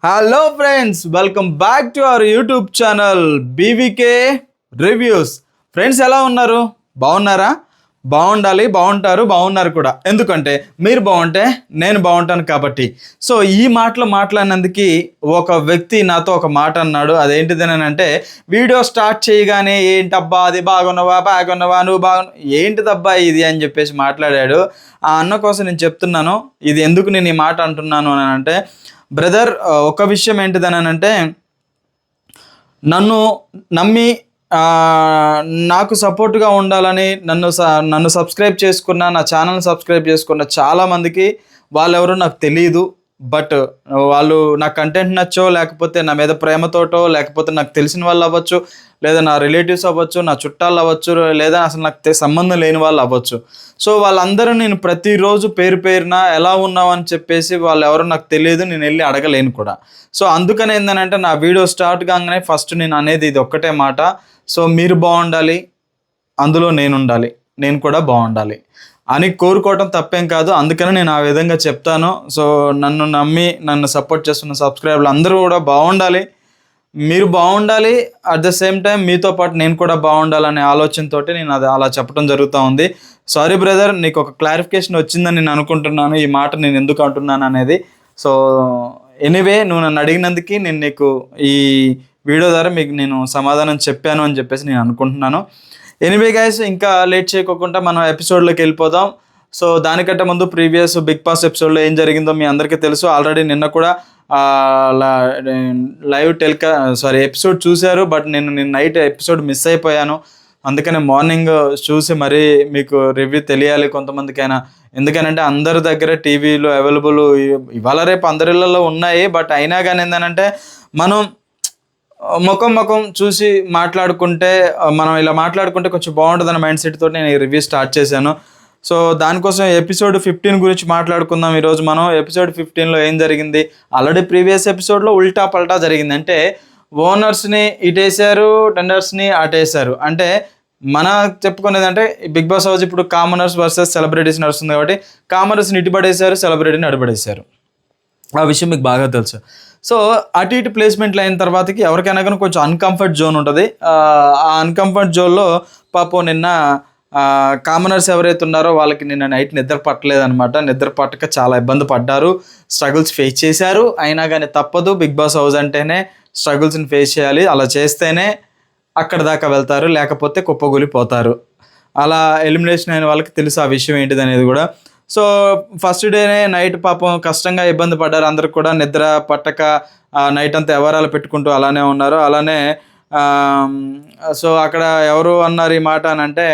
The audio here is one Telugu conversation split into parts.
Hello friends, welcome back to our YouTube channel BVK reviews. Friends, ఎలా ఉన్నారు? బాగున్నారా? బాగుండాలి, బాగున్నారు కూడా. ఎందుకంటే మీరు బాగుంటే నేను బాగుంటాను కాబట్టి. సో ఈ మాటలు మాట్లాడినందుకు ఒక వ్యక్తి నాతో ఒక మాట అన్నాడు. అదేంటిదని అంటే, వీడియో స్టార్ట్ చేయగానే ఏంటబ్బా అది బాగున్నావా నువ్వు ఏంటిదబ్బా ఇది అని చెప్పేసి మాట్లాడాడు. ఆ అన్న కోసం నేను చెప్తున్నాను, ఇది ఎందుకు నేను ఈ మాట అంటున్నాను అని అంటే, బ్రదర్, ఒక విషయం ఏంటిదని అంటే, నన్ను నమ్మి నాకు సపోర్ట్గా ఉండాలని నన్ను సబ్స్క్రైబ్ చేసుకున్న, నా ఛానల్ని సబ్స్క్రైబ్ చేసుకున్న చాలామందికి వాళ్ళెవరో నాకు తెలియదు. బట్ వాళ్ళు నా కంటెంట్ నచ్చో, లేకపోతే నా మీద ప్రేమతోటో, లేకపోతే నాకు తెలిసిన వాళ్ళు అవ్వచ్చు, లేదా నా రిలేటివ్స్ అవ్వచ్చు, నా చుట్టాలు అవ్వచ్చు, లేదా అసలు నాకు సంబంధం లేని వాళ్ళు అవ్వచ్చు. సో వాళ్ళందరూ నేను ప్రతిరోజు పేరున ఎలా ఉన్నావు అని చెప్పేసి వాళ్ళు ఎవరో నాకు తెలియదు, నేను వెళ్ళి అడగలేను కూడా. సో అందుకని ఏంటంటే, నా వీడియో స్టార్ట్ కాగానే ఫస్ట్ నేను అనేది ఇది ఒక్కటే మాట. సో మీరు బాగుండాలి, అందులో నేను ఉండాలి, నేను కూడా బాగుండాలి అని కోరుకోవటం తప్పేం కాదు. అందుకని నేను ఆ విధంగా చెప్తాను. సో నన్ను నమ్మి నన్ను సపోర్ట్ చేస్తున్న సబ్స్క్రైబర్లు అందరూ కూడా బాగుండాలి, మీరు బాగుండాలి. అట్ ద సేమ్ టైం మీతో పాటు నేను కూడా బాగుండాలనే ఆలోచనతో నేను అది అలా చెప్పడం జరుగుతూ ఉంది. సారీ బ్రదర్, నీకు ఒక క్లారిఫికేషన్ వచ్చిందని నేను అనుకుంటున్నాను, ఈ మాట నేను ఎందుకు అంటున్నాను అనేది. సో ఎనీవే, నువ్వు నన్ను అడిగినందుకు నేను నీకు ఈ వీడియో ద్వారా మీకు నేను సమాధానం చెప్పాను అని చెప్పేసి నేను అనుకుంటున్నాను. ఎనీవే గైస్, ఇంకా లేట్ చేయకోకుండా మనం ఎపిసోడ్లోకి వెళ్ళిపోదాం. సో దానికంటే ముందు ప్రీవియస్ బిగ్ బాస్ ఎపిసోడ్లో ఏం జరిగిందో మీ అందరికీ తెలుసు. ఆల్రెడీ నిన్న కూడా లైవ్ ఎపిసోడ్ చూశారు. బట్ నేను నైట్ ఎపిసోడ్ మిస్ అయిపోయాను. అందుకని మార్నింగ్ చూసి మరీ మీకు రివ్యూ తెలియాలి కొంతమందికైనా. ఎందుకనంటే అందరి దగ్గర టీవీలు అవైలబుల్ ఇవాళ రేపు అందరిళ్ళలో ఉన్నాయి. బట్ అయినా కానీ ఏంటంటే, మనం ముఖం చూసి మాట్లాడుకుంటే, మనం ఇలా మాట్లాడుకుంటే కొంచెం బాగుంటుందన్న మైండ్ సెట్ తోటి నేను ఈ రివ్యూ స్టార్ట్ చేశాను. సో దానికోసం ఎపిసోడ్ 15 గురించి మాట్లాడుకుందాం ఈరోజు మనం. ఎపిసోడ్ 15లో ఏం జరిగింది? ఆల్రెడీ ప్రీవియస్ ఎపిసోడ్లో ఉల్టా పల్టా జరిగింది. అంటే ఓనర్స్ని ఇటేసారు, టెండర్స్ని అటేసారు. అంటే మన చెప్పుకునేది అంటే, బిగ్ బాస్ హౌస్ ఇప్పుడు కామనర్స్ వర్సెస్ సెలబ్రిటీస్ నడుస్తుంది కాబట్టి, కామనర్స్ని ఇటుపడేశారు, సెలబ్రిటీని అడుపడేశారు. ఆ విషయం మీకు బాగా తెలుసు. సో అటు ఇటు ప్లేస్మెంట్లు అయిన తర్వాతకి ఎవరికైనా కానీ కొంచెం అన్కంఫర్ట్ జోన్ ఉంటుంది. ఆ అన్కంఫర్ట్ జోన్లో పాపం నిన్న కామనర్స్ ఎవరైతే ఉన్నారో వాళ్ళకి నిన్న నైట్ నిద్ర పట్టలేదనమాట. నిద్ర పట్టక చాలా ఇబ్బంది పడ్డారు, స్ట్రగుల్స్ ఫేస్ చేశారు. అయినా కానీ తప్పదు, బిగ్ బాస్ హౌస్ అంటేనే స్ట్రగుల్స్ని ఫేస్ చేయాలి. అలా చేస్తేనే అక్కడ దాకా వెళ్తారు, లేకపోతే కుప్పగూలిపోతారు. అలా ఎలిమినేషన్ అయిన వాళ్ళకి తెలుసు ఆ విషయం ఏంటిది అనేది కూడా. సో ఫస్ట్ డేనే నైట్ పాపం కష్టంగా ఇబ్బంది పడ్డారు అందరు కూడా. నిద్ర పట్టక నైట్ అంతా ఎవరాలు పెట్టుకుంటూ అలానే ఉన్నారు. అలానే సో అక్కడ ఎవరు అన్నారు ఈ మాట అని అంటే,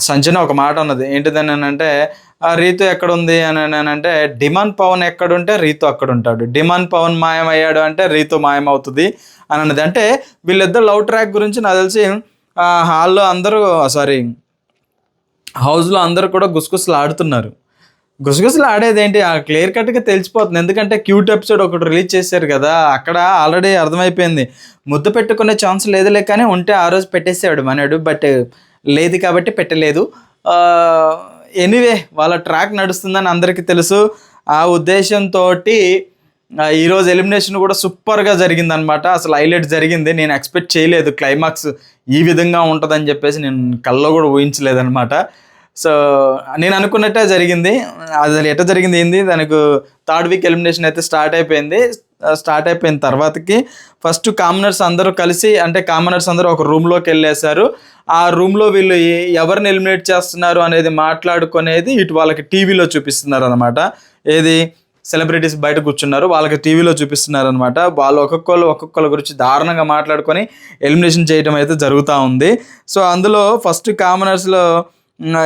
సంజన ఒక మాట ఉన్నది. ఏంటిదని అంటే, రీతు ఎక్కడుంది అని అంటే, డిమాండ్ పవన్ ఎక్కడుంటే రీతు అక్కడ ఉంటాడు, డిమాండ్ పవన్ మాయమయ్యాడు అంటే రీతు మాయమవుతుంది అని అన్నది. అంటే వీళ్ళిద్దరు లవ్ ట్రాక్ గురించి నాకు తెలిసి హాల్లో అందరూ హౌస్లో అందరూ కూడా గుసగుసలు ఆడుతున్నారు. గుసగుసలు ఆడేది ఏంటి, క్లియర్ కట్గా తెలిసిపోతుంది. ఎందుకంటే క్యూట్ ఎపిసోడ్ ఒకటి రిలీజ్ చేశారు కదా, అక్కడ ఆల్రెడీ అర్థమైపోయింది. ముద్దు పెట్టుకునే ఛాన్స్ లేదులే, కానీ ఉంటే ఆ రోజు పెట్టేసాడు మనడు. బట్ లేదు కాబట్టి పెట్టలేదు. ఎనీవే, వాళ్ళ ట్రాక్ నడుస్తుందని అందరికీ తెలుసు. ఆ ఉద్దేశంతో ఈరోజు ఎలిమినేషన్ కూడా సూపర్గా జరిగిందనమాట. అసలు హైలైట్ జరిగింది. నేను ఎక్స్పెక్ట్ చేయలేదు క్లైమాక్స్ ఈ విధంగా ఉంటుందని చెప్పేసి, నేను కల్లో కూడా ఊహించలేదనమాట. సో నేను అనుకున్నట్టే జరిగింది. అది ఎట్లా జరిగింది ఏంది, దానికి థర్డ్ వీక్ ఎలిమినేషన్ అయితే స్టార్ట్ అయిపోయింది. స్టార్ట్ అయిపోయిన తర్వాతకి ఫస్ట్ కామనర్స్ అందరూ కలిసి, అంటే కామనర్స్ అందరూ ఒక రూమ్లోకి వెళ్ళేశారు. ఆ రూమ్లో వీళ్ళు ఎవరిని ఎలిమినేట్ చేస్తున్నారు అనేది మాట్లాడుకునేది ఇటు వాళ్ళకి టీవీలో చూపిస్తున్నారు అనమాట. ఏది, సెలబ్రిటీస్ బయట కూర్చున్నారు, వాళ్ళకి టీవీలో చూపిస్తున్నారు అనమాట. వాళ్ళు ఒక్కొక్కళ్ళ గురించి దారుణంగా మాట్లాడుకొని ఎలిమినేషన్ చేయడం అయితే జరుగుతూ ఉంది. సో అందులో ఫస్ట్ కామనర్స్లో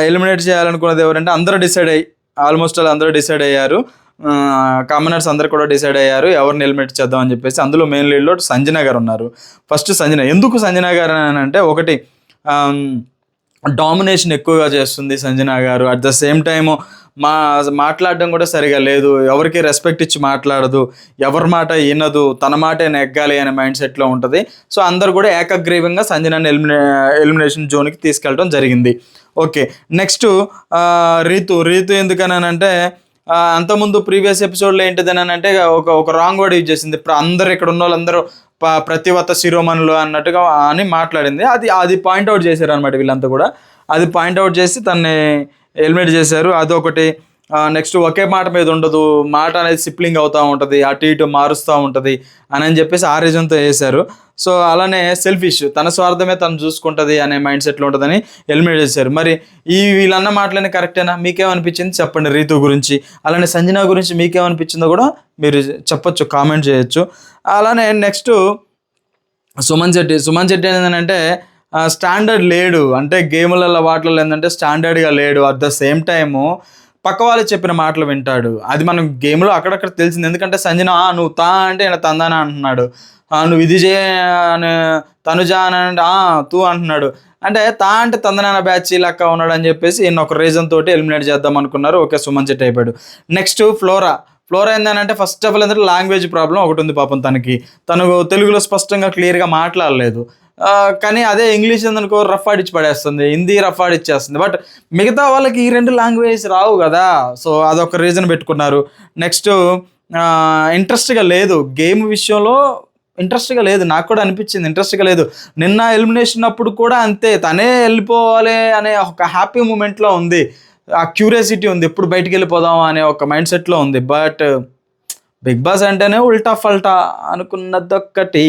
ఎలిమినేట్ చేయాలనుకున్నది ఎవరంటే, ఆల్మోస్ట్ అందరూ డిసైడ్ అయ్యారు. కామనర్స్ అందరు కూడా డిసైడ్ అయ్యారు ఎవరిని ఎలిమినేట్ చేద్దాం అని చెప్పేసి. అందులో మెయిన్ లీడ్లో సంజన గారు ఉన్నారు. ఫస్ట్ సంజన. ఎందుకు సంజన గారు అని అంటే, ఒకటి డామినేషన్ ఎక్కువగా చేస్తుంది సంజన గారు. అట్ ద సేమ్ టైము మాట్లాడడం కూడా సరిగా లేదు, ఎవరికి రెస్పెక్ట్ ఇచ్చి మాట్లాడదు, ఎవరి మాట వినదు, తన మాటే నెగ్గాలి అనే మైండ్ సెట్లో ఉంటుంది. సో అందరు కూడా ఏకగ్రీవంగా సంజనాన్ని ఎలిమినేషన్ జోన్కి తీసుకెళ్ళడం జరిగింది. ఓకే, నెక్స్ట్ రీతు ఎందుకనంటే, అంతకుముందు ప్రీవియస్ ఎపిసోడ్లో ఏంటిదని అంటే ఒక రాంగ్ వర్డ్ యూజ్ చేసింది. ఇప్పుడు అందరు ఇక్కడ ఉన్న వాళ్ళందరూ ప్రతివత శిరోమణులు అన్నట్టుగా అని మాట్లాడింది. అది పాయింట్అవుట్ చేశారు అనమాట వీళ్ళంతా కూడా. అది పాయింట్అవుట్ చేసి తన్ని ఎలిమినేట్ చేశారు. అదొకటి. నెక్స్ట్ ఒకే మాట మీద ఉండదు, మాట అనేది సిప్లింగ్ అవుతూ ఉంటుంది, అటు ఇటు మారుస్తూ ఉంటుంది అని చెప్పేసి ఆ రీజన్తో వేశారు. సో అలానే సెల్ఫిష్, తన స్వార్థమే తను చూసుకుంటుంది అనే మైండ్ సెట్లో ఉంటుందని ఎలిమినేట్ చేశారు. మరి వీళ్ళన్న మాటలనే కరెక్టేనా? మీకేమనిపించింది చెప్పండి రీతు గురించి. అలానే సంజన గురించి మీకేమనిపించిందో కూడా మీరు చెప్పొచ్చు, కామెంట్ చేయొచ్చు. అలానే నెక్స్ట్ సుమన్ శెట్టి ఏంటంటే స్టాండర్డ్ లేడు, అంటే గేములలో వాటిల్లో ఏంటంటే స్టాండర్డ్గా లేడు. అట్ ద సేమ్ టైము పక్క వాళ్ళు చెప్పిన మాటలు వింటాడు. అది మనం గేమ్లో అక్కడక్కడ తెలిసింది. ఎందుకంటే సంజన నువ్వు తా అంటే ఈయన తందానా అంటున్నాడు, నువ్వు ఇది చే తనుజ అని అంటే తూ అంటున్నాడు. అంటే తా అంటే తందనాన బ్యాచ్ లెక్క ఉన్నాడు అని చెప్పేసి ఈయన ఒక రీజన్ తోటి ఎలిమినేట్ చేద్దాం అనుకున్నారు. ఓకే, సుమన్ శెట్టి అయిపోయాడు. నెక్స్ట్ ఫ్లోరా ఏంటంటే ఫస్ట్ ఆఫ్ ఆల్ ఏంటంటే లాంగ్వేజ్ ప్రాబ్లం ఒకటి ఉంది పాపం తనకి. తను తెలుగులో స్పష్టంగా క్లియర్గా మాట్లాడలేదు. కానీ అదే ఇంగ్లీష్ ఏందనుకో రఫ్ ఆడిచ్చి పడేస్తుంది, హిందీ రఫ్ ఆడిచ్చేస్తుంది. బట్ మిగతా వాళ్ళకి ఈ 2 లాంగ్వేజ్ రావు కదా. సో అదొక రీజన్ పెట్టుకున్నారు. నెక్స్ట్ ఇంట్రెస్ట్గా లేదు, గేమ్ విషయంలో ఇంట్రెస్ట్గా లేదు. నాకు కూడా అనిపించింది ఇంట్రెస్ట్గా లేదు. నిన్న ఎలిమినేషన్ అప్పుడు కూడా అంతే, తనే వెళ్ళిపోవాలి అనే ఒక హ్యాపీ మూమెంట్లో ఉంది, ఆ క్యూరియాసిటీ ఉంది, ఎప్పుడు బయటికి వెళ్ళిపోదాం అనే ఒక మైండ్ సెట్లో ఉంది. బట్ బిగ్ బాస్ అంటేనే ఉల్టా ఫల్టా, అనుకున్నది ఒక్కటి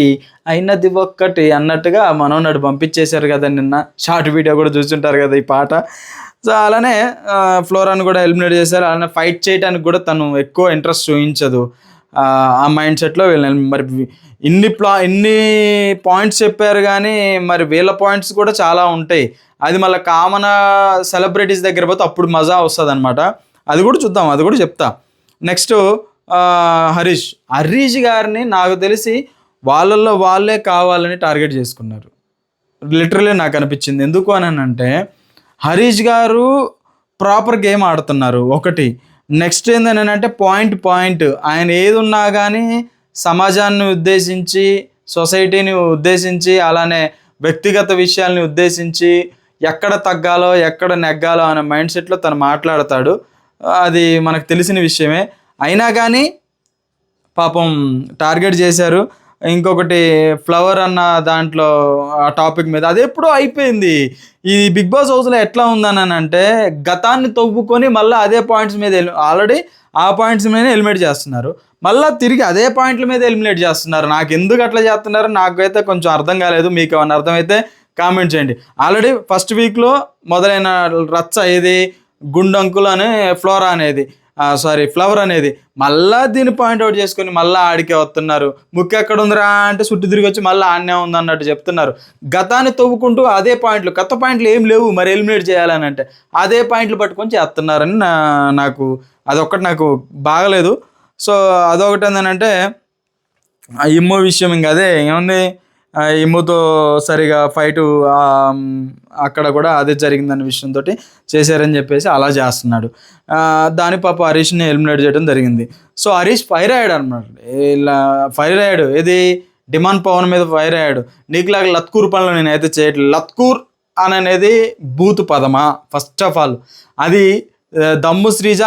అయినది ఒక్కటి అన్నట్టుగా మనోన్నాడు పంపించేశారు కదా. నిన్న షార్ట్ వీడియో కూడా చూస్తుంటారు కదా ఈ పాట. సో అలానే ఫ్లోరాను కూడా ఎలిమినేట్ చేశారు. అలానే ఫైట్ చేయడానికి కూడా తను ఎక్కువ ఇంట్రెస్ట్ చూపించదు. ఆ మైండ్ సెట్లో వీళ్ళని మరి ఇన్ని పాయింట్స్ చెప్పారు కానీ మరి వీళ్ళ పాయింట్స్ కూడా చాలా ఉంటాయి. అది మళ్ళీ కామన్ సెలబ్రిటీస్ దగ్గర పోతే అప్పుడు మజా వస్తుంది అనమాట. అది కూడా చూద్దాం, అది కూడా చెప్తా. నెక్స్ట్ హరీష్ గారిని నాకు తెలిసి వాళ్ళల్లో వాళ్ళే కావాలని టార్గెట్ చేసుకున్నారు. లిటరలీ నాకు అనిపించింది. ఎందుకు అని అంటే హరీష్ గారు ప్రాపర్ గేమ్ ఆడుతున్నారు ఒకటి. నెక్స్ట్ ఏంటంటే పాయింట్ ఆయన ఏది ఉన్నా కానీ సమాజాన్ని ఉద్దేశించి, సొసైటీని ఉద్దేశించి, అలానే వ్యక్తిగత విషయాల్ని ఉద్దేశించి ఎక్కడ తగ్గాలో ఎక్కడ నెగ్గాలో అనే మైండ్ సెట్లో తను మాట్లాడతాడు. అది మనకు తెలిసిన విషయమే. అయినా కానీ పాపం టార్గెట్ చేశారు. ఇంకొకటి ఫ్లవర్ అన్న దాంట్లో ఆ టాపిక్ మీద అది ఎప్పుడో అయిపోయింది. ఈ బిగ్ బాస్ హౌస్లో ఎట్లా ఉందని అంటే గతాన్ని తవ్వుకొని మళ్ళీ అదే పాయింట్స్ మీద ఆల్రెడీ ఆ పాయింట్స్ మీద ఎలిమినేట్ చేస్తున్నారు, మళ్ళీ తిరిగి అదే పాయింట్ల మీద ఎలిమినేట్ చేస్తున్నారు. నాకు ఎందుకు అట్లా చేస్తున్నారు నాకైతే కొంచెం అర్థం కాలేదు. మీకు ఏమన్నా అర్థమైతే కామెంట్ చేయండి. ఆల్రెడీ ఫస్ట్ వీక్లో మొదలైన రచ్చ ఏది గుండంకులు అనే ఫ్లవర్ అనేది మళ్ళా దీన్ని పాయింట్అవుట్ చేసుకొని మళ్ళీ ఆడికే వస్తున్నారు. ముక్కు ఎక్కడ ఉందిరా అంటే చుట్టూ తిరిగి వచ్చి మళ్ళీ ఆడనే ఉంది అన్నట్టు చెప్తున్నారు. గతాన్ని తవ్వుకుంటూ అదే పాయింట్లు, కొత్త పాయింట్లు ఏం లేవు మరి ఎలిమినేట్ చేయాలని అంటే అదే పాయింట్లు పట్టుకొని చేస్తున్నారని నాకు అదొక్కటి నాకు బాగలేదు. సో అదొకటి ఏంటంటే ఇమ్మో విషయం, ఇంకా అదే ఏముంది ఇమ్ముతో సరిగా ఫైటు అక్కడ కూడా అదే జరిగిందనే విషయంతో చేశారని చెప్పేసి అలా చేస్తున్నాడు. దాని పాప హరీష్ని ఎలిమినేట్ చేయడం జరిగింది. సో హరీష్ ఫైర్ అయ్యాడు అనమాట. ఇలా ఫైర్ అయ్యాడు, ఏది డిమాండ్ పవన్ మీద ఫైర్ అయ్యాడు. నీకులాగా లత్కూర్ పనులు నేనైతే చేయట్లేదు. లత్కూర్ అనేది బూత్ పదమా? ఫస్ట్ ఆఫ్ ఆల్ అది దమ్ము శ్రీజ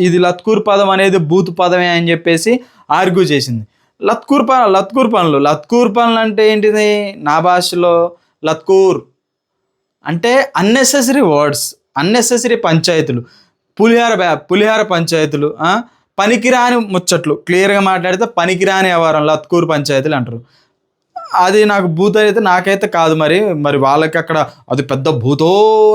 ఇది లత్కూర్ పదం అనేది బూత్ పదమే అని చెప్పేసి ఆర్గ్యూ చేసింది. లత్కూర్ పనులు అంటే ఏంటిది? నా భాషలో లత్కూర్ అంటే అన్నెసెసరీ వర్డ్స్, అన్నెసెసరీ పంచాయతీలు, పులిహార పంచాయతీలు, పనికిరాని ముచ్చట్లు. క్లియర్గా మాట్లాడితే పనికిరాని వ్యవహారం లత్కూర్ పంచాయతీలు అంటారు. అది నాకు భూత అయితే నాకైతే కాదు. మరి వాళ్ళకి అక్కడ అది పెద్ద భూతో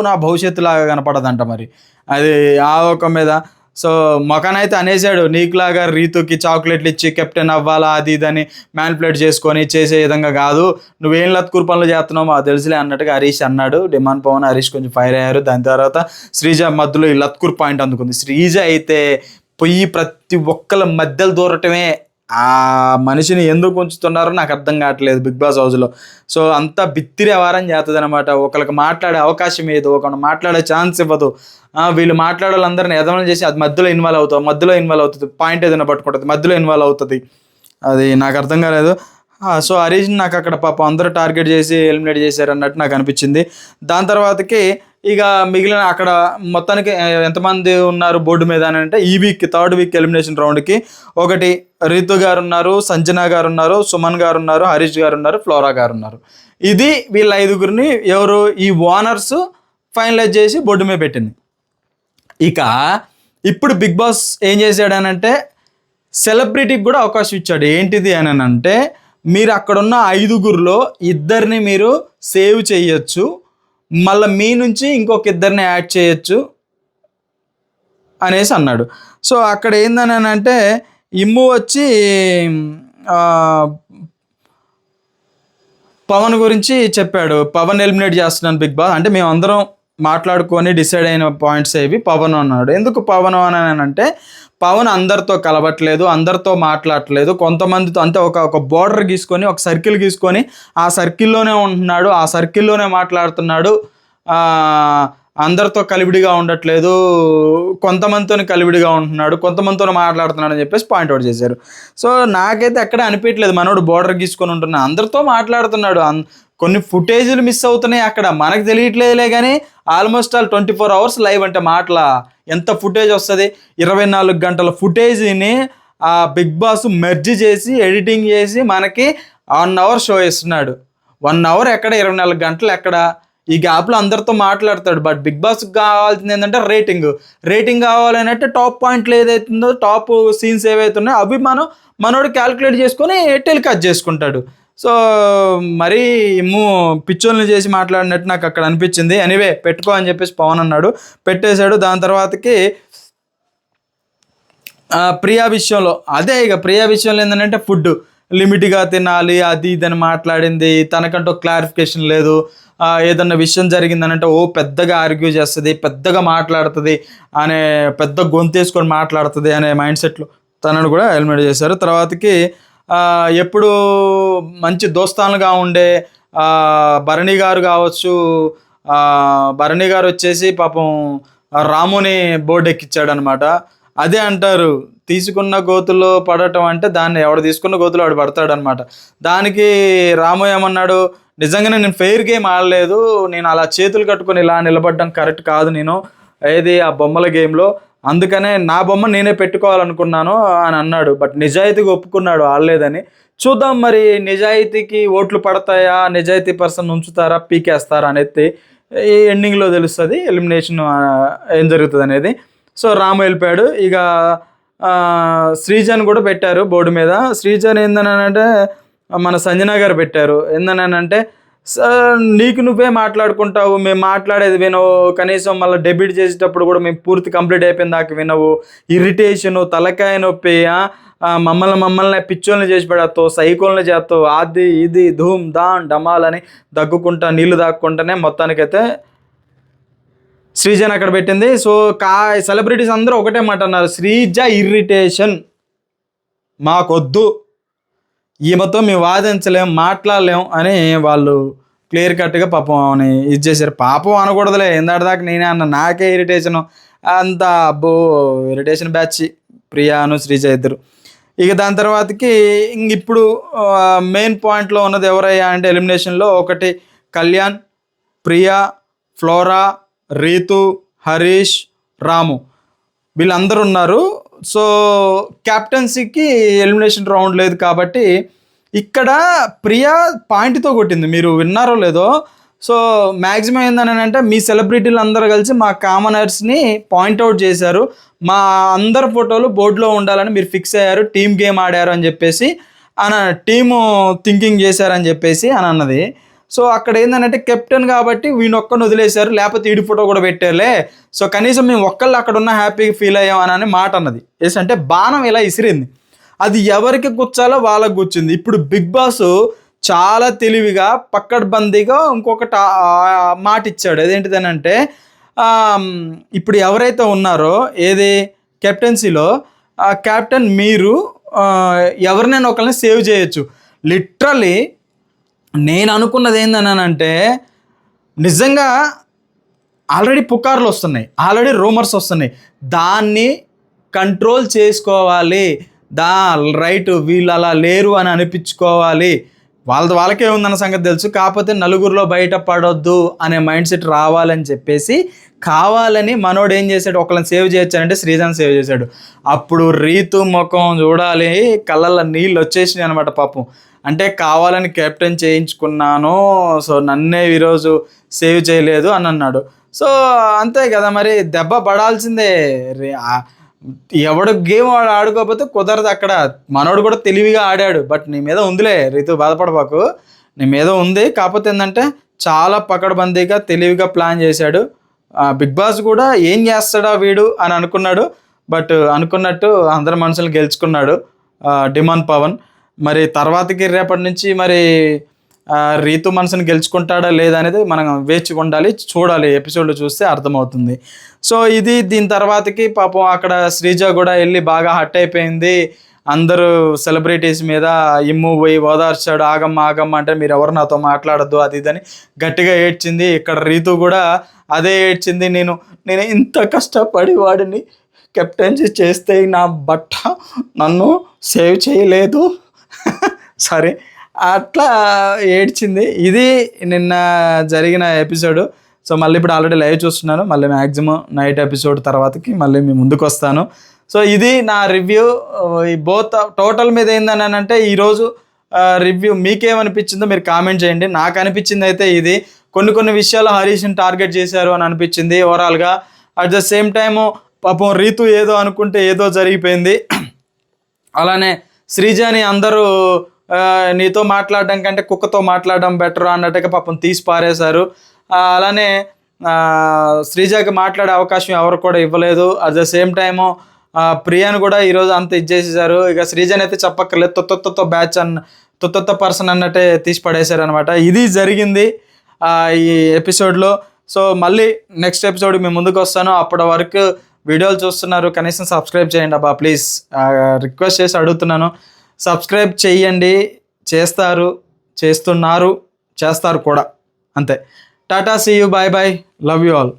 నా భవిష్యత్తు లాగా కనపడదంట. మరి అది ఆ ఒక మీద సో మొఖానైతే అనేసాడు, నీకులాగా రీతుకి చాక్లెట్లు ఇచ్చి కెప్టెన్ అవ్వాలా అది ఇదని మ్యానిపులేట్ చేసుకొని చేసే విధంగా కాదు, నువ్వేం లత్కూర్ పనులు చేస్తున్నావు మాకు తెలుసులే అన్నట్టుగా హరీష్ అన్నాడు. డిమాండ్ పవన్ హరీష్ కొంచెం ఫైర్ అయ్యారు. దాని తర్వాత శ్రీజ మధ్యలో ఈ లత్కూర్ పాయింట్ అందుకుంది. శ్రీజ అయితే పొయ్యి ప్రతి ఒక్కళ్ళ మధ్యలో దూరటమే. ఆ మనిషిని ఎందుకు ఉంచుతున్నారో నాకు అర్థం కావట్లేదు బిగ్ బాస్ హౌస్లో. సో అంతా బిత్తిరి వ్యవహారం చేస్తుంది అనమాట. ఒకరికి మాట్లాడే అవకాశం ఏదో, ఒకరిని మాట్లాడే ఛాన్స్ ఇవ్వదు. వీళ్ళు మాట్లాడాలందరినీ ఎదవలం చేసి అది మధ్యలో ఇన్వాల్వ్ అవుతుంది, పాయింట్ ఏదైనా పట్టుకుంటుంది, మధ్యలో ఇన్వాల్వ్ అవుతుంది. అది నాకు అర్థం కాలేదు. సో హరీష్ నాకు అక్కడ పాపం అందరూ టార్గెట్ చేసి ఎలిమినేట్ చేశారు అన్నట్టు నాకు అనిపించింది. దాని తర్వాతకి ఇక మిగిలిన అక్కడ మొత్తానికి ఎంతమంది ఉన్నారు బోర్డు మీద అని అంటే ఈ వీక్ థర్డ్ వీక్ ఎలిమినేషన్ రౌండ్కి ఒకటి రీతు గారు ఉన్నారు, సంజన గారు ఉన్నారు, సుమన్ గారు ఉన్నారు, హరీష్ గారు ఉన్నారు, ఫ్లోరా గారు ఉన్నారు. ఇది వీళ్ళ 5గురిని ఎవరు ఈ ఓనర్స్ ఫైనలైజ్ చేసి బోర్డు మీద పెట్టింది. ఇక ఇప్పుడు బిగ్ బాస్ ఏం చేశాడనంటే సెలబ్రిటీకి కూడా అవకాశం ఇచ్చాడు. ఏంటిది అని అంటే మీరు అక్కడున్న 5గురిలో 2 మీరు సేవ్ చేయొచ్చు, మళ్ళీ మీ నుంచి ఇంకొక 2 యాడ్ చేయొచ్చు అనేసి అన్నాడు. సో అక్కడ ఏందని అంటే ఇమ్ము వచ్చి పవన్ గురించి చెప్పాడు. పవన్ ఎలిమినేట్ చేస్తున్నాను బిగ్ బాస్ అంటే మేము అందరం మాట్లాడుకొని డిసైడ్ అయిన పాయింట్స్ ఏవి పవన్ అన్నాడు. ఎందుకు పవన్ అని అంటే పవన్ అందరితో కలవట్లేదు, అందరితో మాట్లాడట్లేదు, కొంతమందితో అంటే ఒక బోర్డర్ గీసుకొని ఒక సర్కిల్ గీసుకొని ఆ సర్కిల్లోనే ఉంటున్నాడు, ఆ సర్కిల్లోనే మాట్లాడుతున్నాడు, అందరితో కలివిడిగా ఉండట్లేదు, కొంతమందితో కలివిడిగా ఉంటున్నాడు, కొంతమందితో మాట్లాడుతున్నాడు అని చెప్పేసి పాయింట్అవుట్ చేశారు. సో నాకైతే ఎక్కడ అనిపించలేదు మనోడు బోర్డర్ గీసుకొని ఉంటున్నా, అందరితో మాట్లాడుతున్నాడు. కొన్ని ఫుటేజీలు మిస్ అవుతున్నాయి అక్కడ, మనకు తెలియట్లేదులే కానీ ఆల్మోస్ట్ ఆల్ 24 hours లైవ్ అంటే మాటల ఎంత ఫుటేజ్ వస్తుంది. 24 గంటల ఫుటేజీని ఆ బిగ్ బాస్ మెర్జ్ చేసి ఎడిటింగ్ చేసి మనకి 1 hour షో ఇస్తున్నాడు. 1 hour ఎక్కడ, 24 గంటలు ఎక్కడ? ఈ గ్యాప్లో అందరితో మాట్లాడతాడు. బట్ బిగ్ బాస్కి కావాల్సింది ఏంటంటే రేటింగ్ కావాలని అంటే టాప్ పాయింట్లు ఏదైతుందో, టాప్ సీన్స్ ఏవైతున్నాయో అవి మనోడు క్యాలిక్యులేట్ చేసుకొని టెలికాస్ట్ చేసుకుంటాడు. సో మరీ పిచ్చోళ్ళని చేసి మాట్లాడినట్టు నాకు అక్కడ అనిపించింది. ఎనీవే పెట్టుకో అని చెప్పేసి పవన్ అన్నాడు, పెట్టేశాడు. దాని తర్వాతకి ప్రియా విషయంలో ప్రియా విషయంలో ఏంటంటే ఫుడ్ లిమిట్గా తినాలి అది ఇదని మాట్లాడింది. తనకంటూ క్లారిఫికేషన్ లేదు. ఏదన్నా విషయం జరిగిందనంటే పెద్దగా ఆర్గ్యూ చేస్తుంది, పెద్దగా మాట్లాడుతుంది, అనే పెద్ద గొంతేసుకొని మాట్లాడుతుంది అనే మైండ్ సెట్లో తనను కూడా ఎలిమినేట్ చేశారు. తర్వాతకి ఎప్పుడు మంచి దోస్తానుగా ఉండే భరణి గారు కావచ్చు, భరణి గారు వచ్చేసి పాపం రాముని బోర్డు ఎక్కించాడు అనమాట. అదే అంటారు తీసుకున్న గోతుల్లో పడటం అంటే దాన్ని ఎవడు తీసుకున్న గోతులో వాడు పడతాడు అనమాట. దానికి రాము ఏమన్నాడు, నిజంగానే నేను ఫెయిర్ గేమ్ ఆడలేదు, నేను అలా చేతులు కట్టుకొని ఇలా నిలబడడం కరెక్ట్ కాదు నేను ఆ బొమ్మల గేమ్లో, అందుకనే నా బొమ్మ నేనే పెట్టుకోవాలనుకున్నాను అని అన్నాడు. బట్ నిజాయితీగా ఒప్పుకున్నాడు ఆడలేదని. చూద్దాం మరి నిజాయితీకి ఓట్లు పడతాయా, నిజాయితీ పర్సన్ ఉంచుతారా, పీకేస్తారా అనేది ఈ ఎండింగ్లో తెలుస్తుంది, ఎలిమినేషన్ ఏం జరుగుతుంది అనేది. సో రాము వెళ్ళిపోయాడు. ఇక శ్రీజన్ కూడా పెట్టారు బోర్డు మీద. శ్రీజన్ ఏందనంటే మన సంజన గారు పెట్టారు. ఏందనంటే నీకు నువ్వే మాట్లాడుకుంటావు, మేము మాట్లాడేది వినవు, కనీసం మళ్ళీ డెబ్యూట్ చేసేటప్పుడు కూడా మేము పూర్తి కంప్లీట్ అయిపోయిన దాకా వినవు, ఇరిటేషను, తలకాయ నొప్పి, మమ్మల్ని పిచ్చోళ్ళని చేసి పెడతావు, సైకోల్ని చేస్తావు, అది ఇది ధూమ్ దాన్ డమాల్ అని దగ్గుకుంటా నీళ్లు దాక్కుంటానే మొత్తానికైతే శ్రీజన్ అక్కడ పెట్టింది. సో సెలబ్రిటీస్ అందరూ ఒకటే మాట అన్నారు, శ్రీజ ఇరిటేషన్ మాకొద్దు, ఈమెతో మేము వాదించలేం, మాట్లాడలేం అని వాళ్ళు క్లియర్ కట్గా పాపం ఇది చేశారు. పాపం అనకూడదులే, ఎందాటిదాకా నేనే అన్న, నాకే ఇరిటేషను అంత ఇరిటేషన్ బ్యాచ్ ప్రియాను శ్రీజ ఇద్దరు. ఇక దాని తర్వాతకి ఇప్పుడు మెయిన్ పాయింట్లో ఉన్నది ఎవరయ్యా అంటే ఎలిమినేషన్లో ఒకటి కళ్యాణ్, ప్రియా, ఫ్లోరా, రీతు, హరీష్, రాము వీళ్ళందరూ ఉన్నారు. సో క్యాప్టెన్సీకి ఎలిమినేషన్ రౌండ్ లేదు కాబట్టి ఇక్కడ ప్రియా పాయింట్తో కొట్టింది, మీరు విన్నారో లేదో. సో మ్యాక్సిమం ఏందని అంటే మీ సెలబ్రిటీలు అందరూ కలిసి మా కామనర్స్ని పాయింట్అవుట్ చేశారు, మా అందరి ఫోటోలు బోర్డులో ఉండాలని మీరు ఫిక్స్ అయ్యారు, టీమ్ గేమ్ ఆడారు అని చెప్పేసి టీము థింకింగ్ చేశారని చెప్పేసి అని అన్నది. సో అక్కడ ఏంటంటే కెప్టెన్ కాబట్టి వీణొక్కడిని వదిలేశారు, లేకపోతే ఈడి ఫోటో కూడా పెట్టారులే, సో కనీసం మేము ఒక్కళ్ళు అక్కడ ఉన్న హ్యాపీగా ఫీల్ అయ్యాం అని మాట అన్నది. అంటే బాణం ఇలా ఇసిరింది, అది ఎవరికి గుచ్చాలో వాళ్ళకి గుచ్చింది. ఇప్పుడు బిగ్ బాస్ చాలా తెలివిగా పక్కడ్బందీగా ఇంకొకటి మాట ఇచ్చాడు. అదేంటిదనంటే ఇప్పుడు ఎవరైతే ఉన్నారో కెప్టెన్సీలో క్యాప్టెన్ మీరు ఎవరినైనా ఒకరిని సేవ్ చేయొచ్చు. లిటరలీ నేను అనుకున్నది ఏందనంటే నిజంగా ఆల్రెడీ పుకార్లు వస్తున్నాయి, ఆల్రెడీ రూమర్స్ వస్తున్నాయి, దాన్ని కంట్రోల్ చేసుకోవాలి, రైట్ వీళ్ళు అలా లేరు అని అనిపించుకోవాలి, వాళ్ళకే ఉందన్న సంగతి తెలుసు. కాకపోతే నలుగురిలో బయట పడొద్దు అనే మైండ్ సెట్ రావాలని చెప్పేసి కావాలని మనోడు ఏం చేశాడు, ఒకళ్ళని సేవ్ చేయొచ్చానంటే శ్రీజాన్ సేవ్ చేశాడు. అప్పుడు రీతు ముఖం చూడాలి, కళ్ళల్లో నీళ్ళు వచ్చేసినాయి అనమాట పాపం. అంటే కావాలని కెప్టెన్ చేయించుకున్నాను, సో నన్నే ఈరోజు సేవ్ చేయలేదు అని అన్నాడు. సో అంతే కదా మరి, దెబ్బ పడాల్సిందే. ఎవడు గేమ్ వాడు ఆడుకోకపోతే కుదరదు అక్కడ. మనోడు కూడా తెలివిగా ఆడాడు. బట్ నీ మీద ఉందిలే రీతు, బాధపడబాకు, నీ మీద ఉంది. కాకపోతే ఏంటంటే చాలా పకడ్బందీగా తెలివిగా ప్లాన్ చేశాడు. బిగ్ బాస్ కూడా ఏం చేస్తాడా వీడు అని అనుకున్నాడు. బట్ అనుకున్నట్టు అందరి మనుషులు గెలుచుకున్నాడు డిమాండ్ పవన్. మరి తర్వాతకి రేపటి నుంచి మరి రీతు మనసుని గెలుచుకుంటాడా లేదా అనేది మనం వేచి ఉండాలి, చూడాలి. ఎపిసోడ్లు చూస్తే అర్థమవుతుంది. సో ఇది దీని తర్వాతకి పాపం అక్కడ శ్రీజ కూడా వెళ్ళి బాగా హట్ అయిపోయింది. అందరూ సెలబ్రిటీస్ మీద ఇమ్ము పోయి ఓదార్చాడు. ఆగమ్మ అంటే మీరు ఎవరు నాతో మాట్లాడద్దు అది ఇదని గట్టిగా ఏడ్చింది. ఇక్కడ రీతు కూడా అదే ఏడ్చింది. నేను ఇంత కష్టపడి వాడిని కెప్టెన్సీ చేస్తే నా బట్ట నన్ను సేవ్ చేయలేదు సరే అట్లా ఏడ్చింది. ఇది నిన్న జరిగిన ఎపిసోడ్. సో మళ్ళీ ఇప్పుడు ఆల్రెడీ లైవ్ చూస్తున్నాను. మళ్ళీ మ్యాక్సిమం నైట్ ఎపిసోడ్ తర్వాతకి మళ్ళీ మీ ముందుకు వస్తాను. సో ఇది నా రివ్యూ. ఈ బోత్ టోటల్ మీద ఏందని అంటే ఈరోజు రివ్యూ మీకేమనిపించిందో మీరు కామెంట్ చేయండి. నాకు అనిపించింది అయితే ఇది, కొన్ని విషయాలు హరీష్ని టార్గెట్ చేశారు అని అనిపించింది ఓవరాల్గా. అట్ ద సేమ్ టైము పాపం రీతు ఏదో అనుకుంటే ఏదో జరిగిపోయింది. అలానే శ్రీజాని అందరూ నీతో మాట్లాడడం కంటే కుక్కతో మాట్లాడడం బెటర్ అన్నట్టుగా పాపం తీసి పారేశారు. అలానే శ్రీజాకి మాట్లాడే అవకాశం ఎవరు కూడా ఇవ్వలేదు. అట్ ద సేమ్ టైము ప్రియాను కూడా ఈరోజు అంత ఇచ్చేసేసారు. ఇక శ్రీజాని అయితే చెప్పక్కర్లేదు, తొత్త బ్యాచ్ తొత్త పర్సన్ అన్నట్టే తీసి పడేశారు అనమాట. ఇది జరిగింది ఈ ఎపిసోడ్లో. సో మళ్ళీ నెక్స్ట్ ఎపిసోడ్ మేము ముందుకు వస్తాను. అప్పటి వరకు వీడియోలు చూస్తున్నారు, కనీసం సబ్స్క్రైబ్ చేయండి అబ్బా ప్లీజ్, రిక్వెస్ట్ చేసి అడుగుతున్నాను. సబ్స్క్రైబ్ చేయండి, చేస్తున్నారు కూడా అంతే. Tata, see you, bye bye, love you all.